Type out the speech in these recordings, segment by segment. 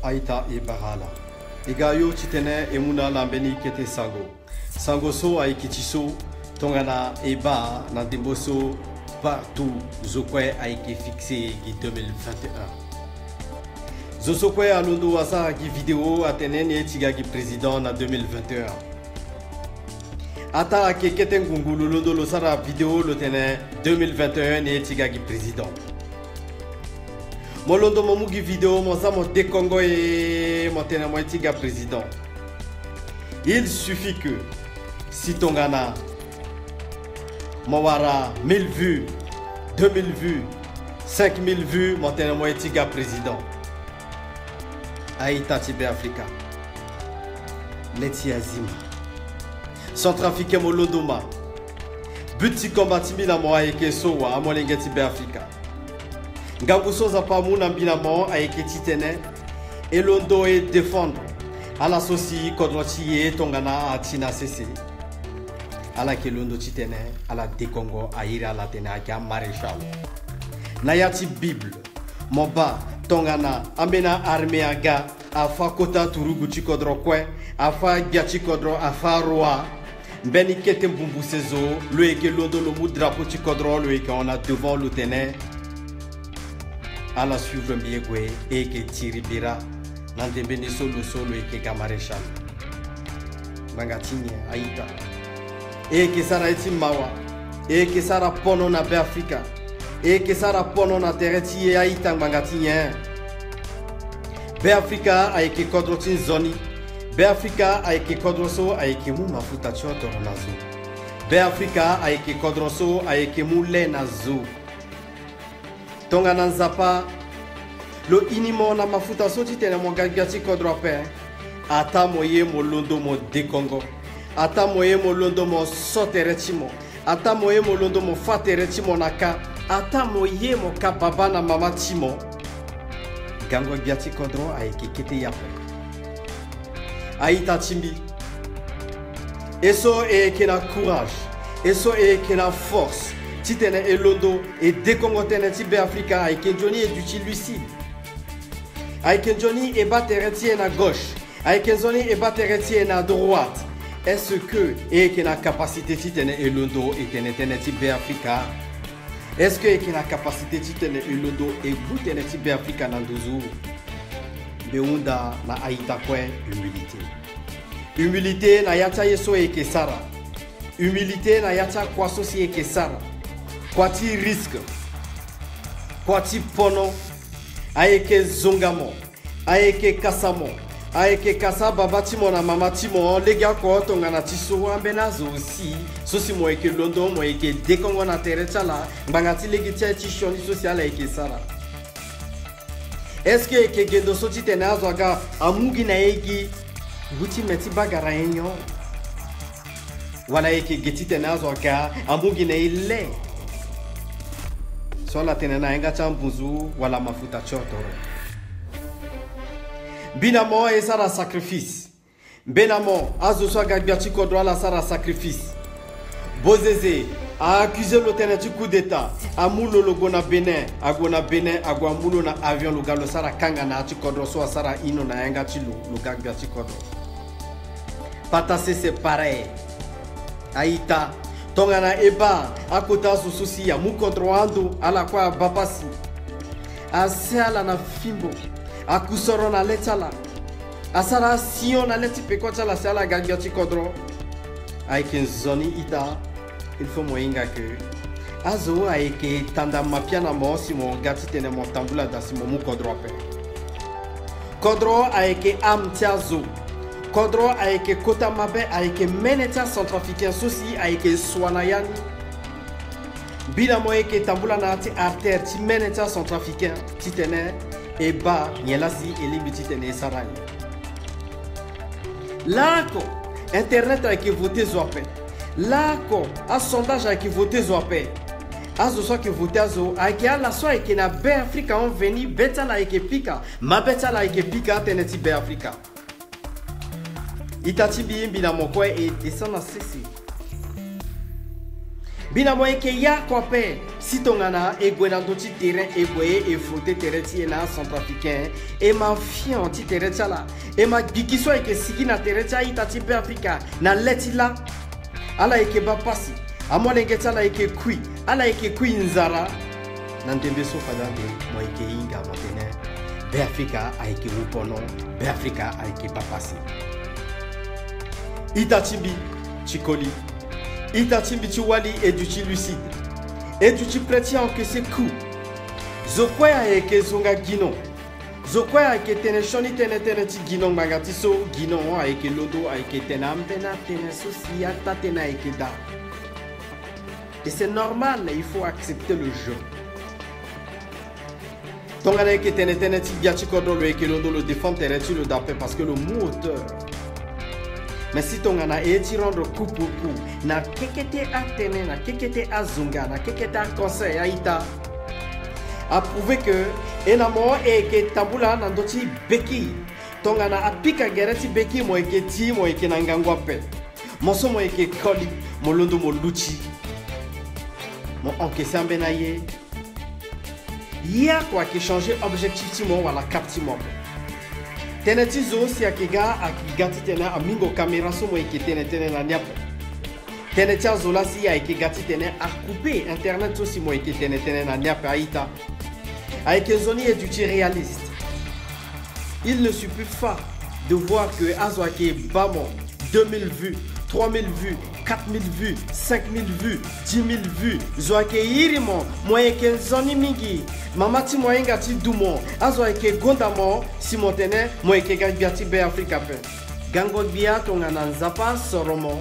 Aïta et Barala. Egayo titene emuna lambeni kete sango. Sango so aikitiso tongana eba na demboso partout zokwe aike fixé en 2021. Zosokwe alundo wasa ki vidéo atenene tiga ki président na 2021. Ata ke keten gungulu londo lo sara vidéo lo tene 2021 ne tiga ki président. Molondo momugi vidéo mon sa mo de Congo et mon tene mo tiga président. Il suffit que si tongana Mawara 1000 vues, 2000 vues, 5000 vues, mon tene mo tiga président. Aïta Tibé Africa. Leti Azima. Centrafricain Molodoma. Buti combatimi na mo aike sowa amolenge Tibé Africa. Ngabuso zapamu na binamo aike titene. Elondo et défendre. À la soci kodrotiye tongana a tina sese. À la kelondo titene. À la décongo aira la tene akia maréchal. Nayati Bible. Moba. Tongana amena armée aga afa kota turugu chikodro kwe afa giachikodro afa roa beni kete mbumbu sezo lo eke londo lo mu drapeau chikodro lo eke on a devant le tenet à la suivre miegwe eke tiribira nande beni solo solo eke kamaréchal bangatinye aita eke sara etimawa eke sara pono na Afrika et que ça rapporte na tereti aïta bangatien Africa a été kodrotin zoni Africa a été kodroso a été mu mafuta choto nazo Africa a été kodroso a été mu le nazo tonga nanzapa lo inimo na mafuta so titene mo gagati kodrope ata moye mo londo mo de Congo ata moye mo londo mo sotereti mo ata moye mo londo mo fatereti mo naka ata moye mo kababa na mama timo gango biati kodro aike kete yape aita timbi eso e kena courage eso e kena force titene elondo e dekongo tene Tibé Africa aike Johnny et du lucide aike Johnny e batereti na gauche aike Johnny e batereti na droite. Est-ce que et kena capacité titene elondo et tene Tibé Africa? Est-ce que y a la capacité de tenir le dos et vous tenir Tibé Africa dans 12 jours? Beunda na aïta kwe humilité. Humilité na yata yeso e kesara. Humilité na yata kwa sosi e kesara. Kwa ti risque. Kwa ti pono. Aeke zongamo. Aeke kasamo. Aeke kasa babati mona mama timo lega ko tongana tiso ambenazo aussi sosi mo eke londo mo eke dekongo na teretala bangati legi tchi shoni social eke sala. Est-ce que eke gendo soti tenazo aga amugi na egi guti meti bagara enyo wala eke geti tenazo aga amugi na ile so la tenena enga chambuzu wala mafuta chotoro. Binamo et sara sacrifice. Benamo, azoso gagbiati kodro la sara sacrifice. Bozeze a accusé l'autorité coup d'état. Amulo logo na Benin, agona Benin, aguamulo na avion lo galo sara kanga na ati kodro so sara ino na enga chilo lo gagbiati kodro. Patase c'est pareil. Aïta, tongana eba akota so sosia mu kodro ando ala kwa bapasi. Asala na fimbo. Akusoro na letala asara sion na leti pekota la sala gagioti kodro aiken zoni ita il faut moinga que azo aike tanda mapiana mo si mo gati tene mo tambula da si mo mu kodro pe kodro aike am tiazo kodro aike kota mabe aike meneta centrafricain sosi aike swanayani bila mo aike tambula na ati artère ti meneta centrafricain ti tene et bas, nyelasi elibiti tene sarani. Lako, internet a qui voté zoapé. Lako, a sondage a qui voté zoapé. Azo so qui voté azo, a qui a la soie qui na Bé Africa on veni, beta la eke pika, ma beta la eke pika tene ti Bé Africa. Itati bi mbina mokwe et descend à ceci. bina mo eke ya kwape si tongana e gwenando ti terrain e boye e frotter terrain ti na centrafricain e ma fian ti terrain tala e ma gikiso eke sigi na terrain ti ita ti pe Afrika na leti la ala eke ba pasi amole ngeta la eke kui ala eke kui nzara na ndembe so fadande mo eke inga motene be Afrika a eke wupono be Afrika a eke ba pasi ita tibi chikoli ita tibi chiwali et du chi lucide et du chi chrétien que c'est coup zokwaya eke zonga gino zokwaya eke tene shoni tene ti gino magati so gino a eke lodo a eke tena ambena tene sosi ata tena eke da et c'est normal, il faut accepter le jeu. Tongana eke tene ti biachi kodo le eke lodo le défendre tere ti le dape parce que le mot auteur. Mais si tongana e ti rendre coup pour coup na kekete a tene na kekete a zunga na kekete a conseil a ita a prouvé que enamo eke tabula na ndoti beki tongana a pika gereti beki mo eke na ngangwa pe moso mo eke koli mo londo mo luchi mo onke sambe na ye ya quoi que changer objectif ti mo wala cap ti mo teneti zo si akiga akigati tena amingo camera so mo eke tene na niapo teneti azola si ya eke gati tene a couper internet so si mo eke tene na niapo aita avec un zoni éduqué réaliste. Il ne suffit pas de voir que Azoake Bamon 2000 vues, 3000 vues, 4000 vues, 5000 vues, 10 000 vues. Zoake Irimo, moyen que zoni mingi. Mamati moyen gati Dumon, Azoake Gondamon, Simontene, moyen que Gabiati Be Africa Pen. Gango Bia, Tonganan Zapa, Soromo,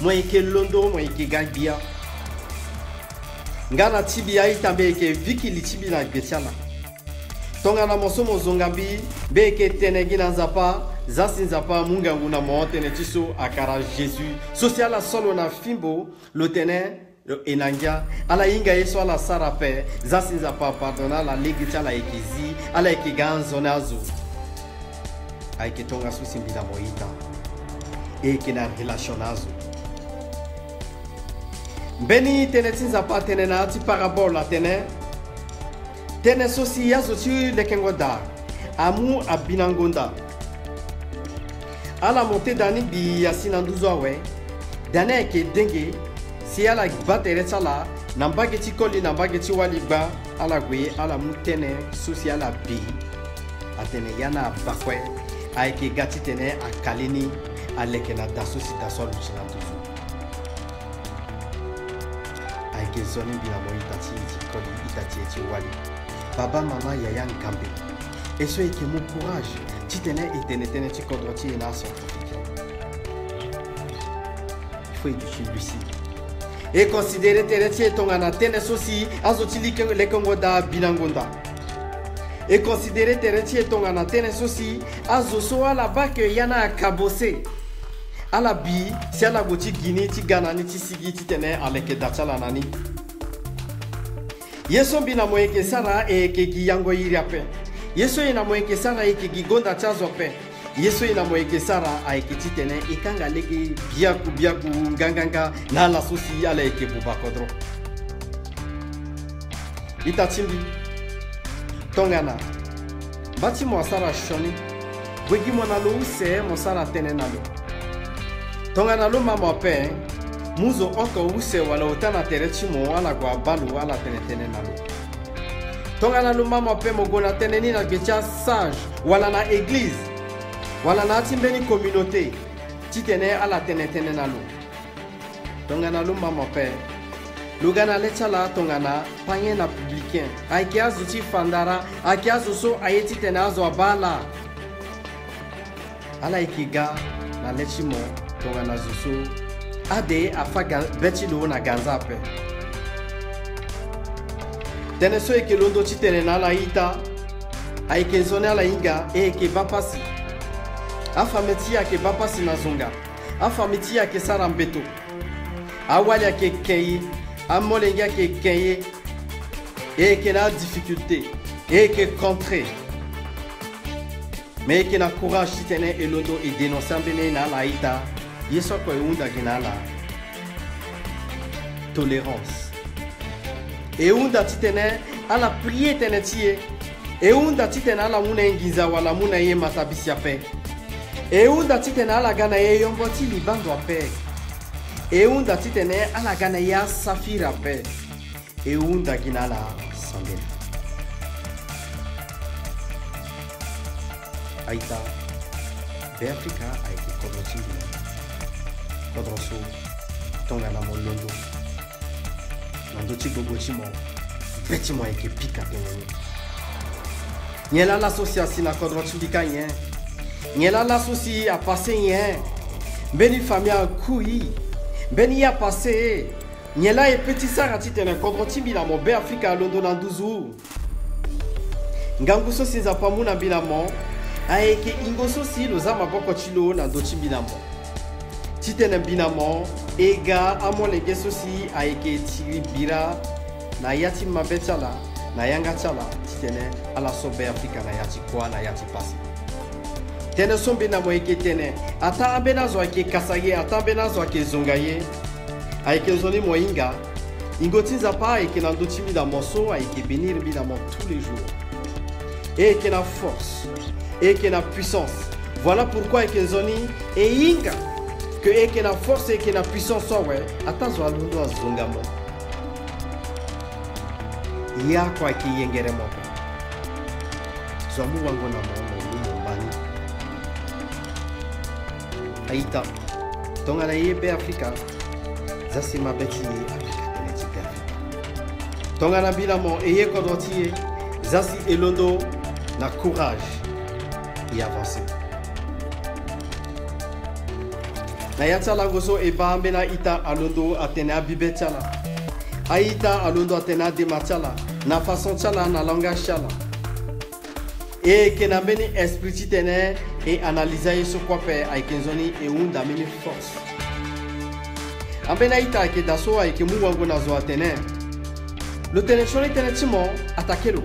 moyen que Londo, moyen que Gabia. Ngana tibia itambe ke viki litibi na getiala. Tongana mosomo zongambi be ke tenegi na zapa zasi zapa munga nguna mo tenetiso akara Jésus. Sociala solo na fimbo lo tene enangia ala inga yeso ala sarape zasi zapa pardona la legitiala ekizi ala ekiganzo nazo. Aike tonga susimbi na moita. Eke na relationazo. Beni tenetin zapa tenena ti parabola tene sosi yazo ti lekengoda amu abinangonda ala monte dani bi yasina nduzo awe dane ke denge si ala batere sala nambage ti koli nambage ti waligba ala gwe ala mu tene sosi ala bi atene yana bakwe aike gati tene akalini alekena dasosi dasol china nduzo ke zoni bila mo itati kodi itati eti wali baba mama yaya nkambe eso eke mon courage ti tene etene ti kodro ti na centrafricain il faut être lucide et considérer tere ti tongana tene sosi azoti le kongo da binangonda et considérer tere ti tongana tene sosi azoso ala bake yana kabose ala bi si ala goti gini ti gana ni ti sigi ti tene aleke dachala nani yeso bina moyeke sara e ke giyango iriape yeso ina moyeke sara e ke gigonda chazo pe yeso ina moyeke sara a e ke ti tene e kanga leke biaku nganganga na la sosi ala e ke buba kodro ita timbi tongana bati mo sara shoni gwegi mo na lo use mo sara tene na lo tongana lo mama pe muzo oko use wala utana terechi mo wala kwa balu wala tene na lo tongana lo mama pe mo gona tene ni na gecha sage wala na église wala na timbeni communauté ti tene ala tene na lo tongana lo mama pe lugana lechala tongana panye na publicain aikia zuti fandara aikia so ayeti tene azo abala ala ikiga na lechimo tongana zusu ade afaga betilo na ganzape tene so eke londo ti tene na la ita aike zone ala inga e ke bapasi afameti ya ke bapasi na zonga afameti ya ke sarambeto awali ya ke keye amolengi ya ke keye e ke na difficulté e ke contre mais ke na courage ti tene e londo e dénoncer ambene na la ita yeso ko unda ginala tolérance. Et unda titene ala prier tenetie. Et unda titene ala muna ingiza wala muna ye matabisi ape. Et unda titene ala gana ye yomboti libando ape. Et unda titene ala gana ya safira ape. Et unda ginala sandela. Aïta, Béafrika a été kodrosi kodroso tongana mo londo. Londo ti gogochi mo beti mo eke pika teneni. Nyela l'association na kodrosi bika yen. Nyela l'association a passé yen. Beni famille a koui. Beni a passé. Nyela e petit sarati tene kodrosi bila mo Béafrika londo na 12 jours. Ngangu so sinza pamuna bila mo. Aeke ingoso si lo zama boko chilo na dochi binamo. Titene binamo ega amo lege sosi aeke tiri bira na yati mabetala na yanga chala titene ala so Béafrika na yati kwa na yati pasi. Tene son binamo eke tene ata ambena zo ake kasaye ata ambena zo ake zongaye aeke zoni mo inga ingotinza pa aeke na dochi binamo so aeke benir binamo tous les jours. Et qui a force et qui a puissance. Voilà pourquoi Ekenzoni et Inga que et qui a force et qui a puissance ouais. Attends à l'undo à zongamo. Il y a quoi qui yengere mo. Zomu wango na mo bani. Aïta. Tonga na yebe Afrika. Zasi mabeti Afrika teneti Afrika. Tonga na bila mo eye kodoti zasi elondo na courage et avancer. Na yatala goso e bambena ita alondo atena bibetala. Aita alondo atena dematala. Na façon tala na langage tala. Et que na beni esprit tene et analyser sur quoi faire avec Ekenzoni et unda mini force. Ambena ita ke daso avec mu wango na zo atene. Le téléphone tene timo attaquez-le.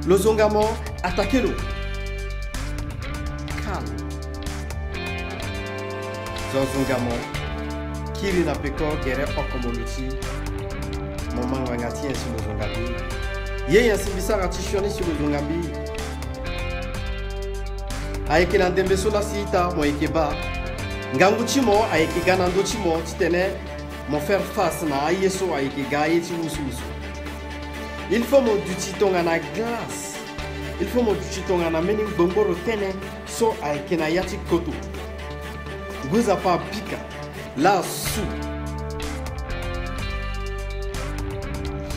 Le zongamo attaquez-le. Calme. Zongamo. Kiri na peko kere okomoluti. Maman wangati sur le zongabi. Ye yansibisa ratishoni sur le zongabi. Aeke na ndembe sola sita mo ekeba. Nganguchi mo aeke ganando chimo titene mo faire face na ayeso aeke gaye ti musu. Il faut mon duty tongana glace. Il faut mon duty tongana mening bomboro tene so aikena yati koto. Guza pa pika la sou.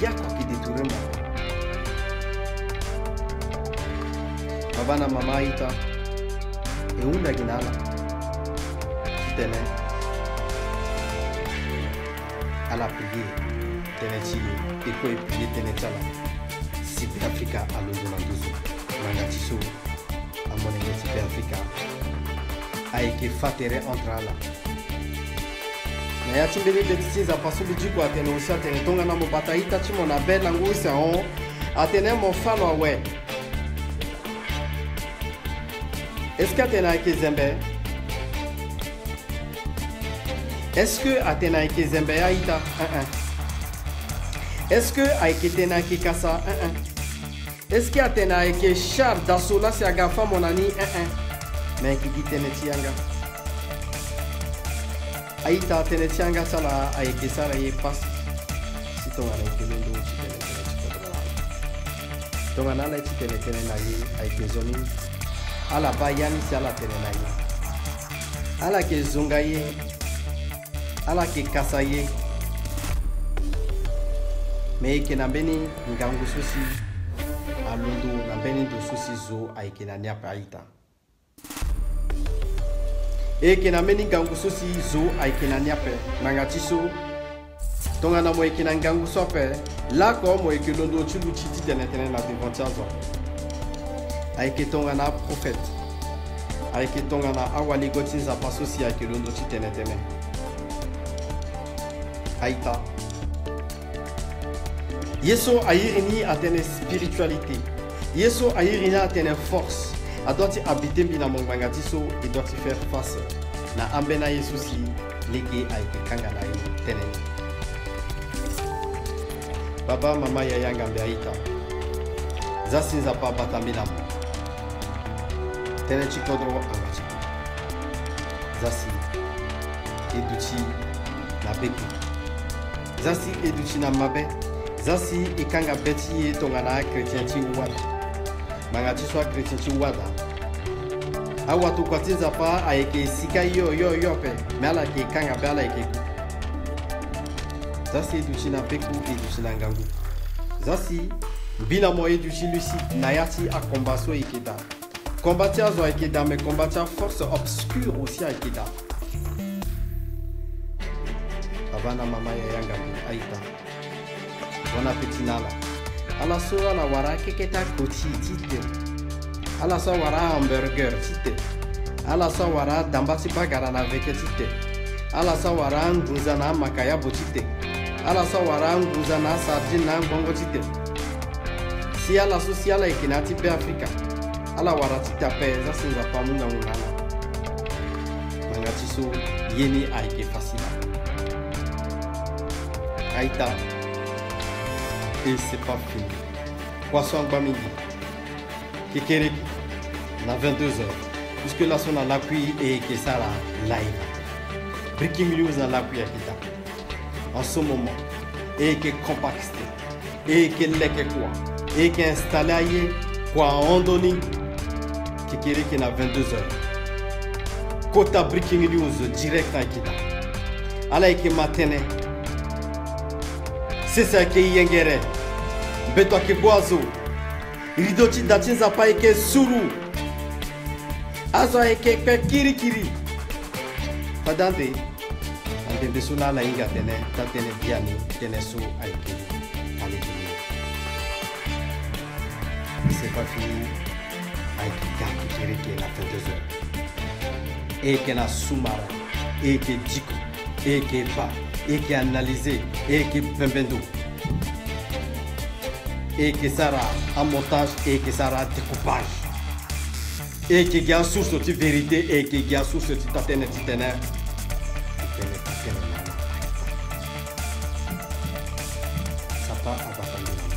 Yako ki détouré moi. Babana mama ita e unda ginala. Tene à la prière. Tenechi et quoi prier tenetala si Béafrika à l'eau na dozo mangatiso à mon église Béafrika a été fatere entre ala na ya timbele de tisa paso biju ko atene osia tene tonga na mo bataita chimo na bela ngusa on atene mo falo we est-ce que atena ke zembe est-ce que atena ke zembe aita Est-ce que Aiketena Kikasa 1-1? Est-ce que Atena Aike char d'assola si agafa mon ani 1-1? Mais qui dit Tenetianga? Aïta Tenetianga sala Aike sala ye passe. Si ton ana Aike londo ton ana la Tenetene na ye Aike zoni. Ala bayani si ala tenena ye. Ala ke zongaye. Ala ke kasaye. Mais que na beni ngangu sosi alondo na beni do sosi zo aike na nyapa aita. E que na beni ngangu sosi zo aike na nyape nangati so tonga na mo eke na ngangu sope la ko mo eke londo chulu chiti tenetene na devantazo. Aike tonga na prophète. Aike tonga na awali gotinza pasosi aike londo chiti tenetene. Aita. Yeso ayirini a tene spiritualité. Yeso ayirini a tene force. A doit habiter bina mongangati so et doit faire face. Na ambena Yesu si leke aike kanga na tene. Baba mama yaya ngambe aita. Zasi zapa batambilamu. Tene chikodro angachi. Zasi educhi na beku. Zasi educhi na mabe. Zasi ikanga beti tongana chrétien chi wada. Mangati swa chrétien chi wada. Awatu kwati zapa aeke sika yo pe. Mala ke kanga bala eke. Zasi educhi na beku educhi na ngangu. Zasi bina mo educhi lucide nayati a combatso ikeda. Combattre à Zoaïkeda, mais combattre force obscure aussi à Ikeda. Avana mama ya yanga aita. Bon appétit nala. Ala soa la wara keketa koti tite. Ala soa wara hamburger tite. Ala soa wara dambasi bagara na veke tite. Ala soa wara nguzana makaya botite. Ala soa wara nguzana sardine bongo tite. Si ala sociala ikinati pe Afrika. Ala warati tape za sinza pamuna unana. Mangatiso yeni aike facile. Aïta. Et c'est pas fini. Poisson Bamidi. Kekereki. Na 22h. Puisque là son à l'appui et que ça la live. Breaking news dans l'appui à Kita. En ce moment. Et que compacté. Et que leke quoi. Et que installé aïe. Quoi en donné. Kekereki na 22h. Kota breaking news direct à Kita. Ala eke matene. C'est ça qui est yengere. Beto ke boazo. Ridoti datinza pa eke suru. Azo eke kiri kiri. Padante. Ande de suna la inga tene. Tatene biani. Tene su aike. C'est pas fini. Aike kaki kiri ki na 22h. Eke na sumara. Eke diko. Eke ba. Et qui est analysé, et qui est pembendo, et qui sera en montage, et qui sera découpage, et qui a source de vérité, et qui a source de tatene. Ça part à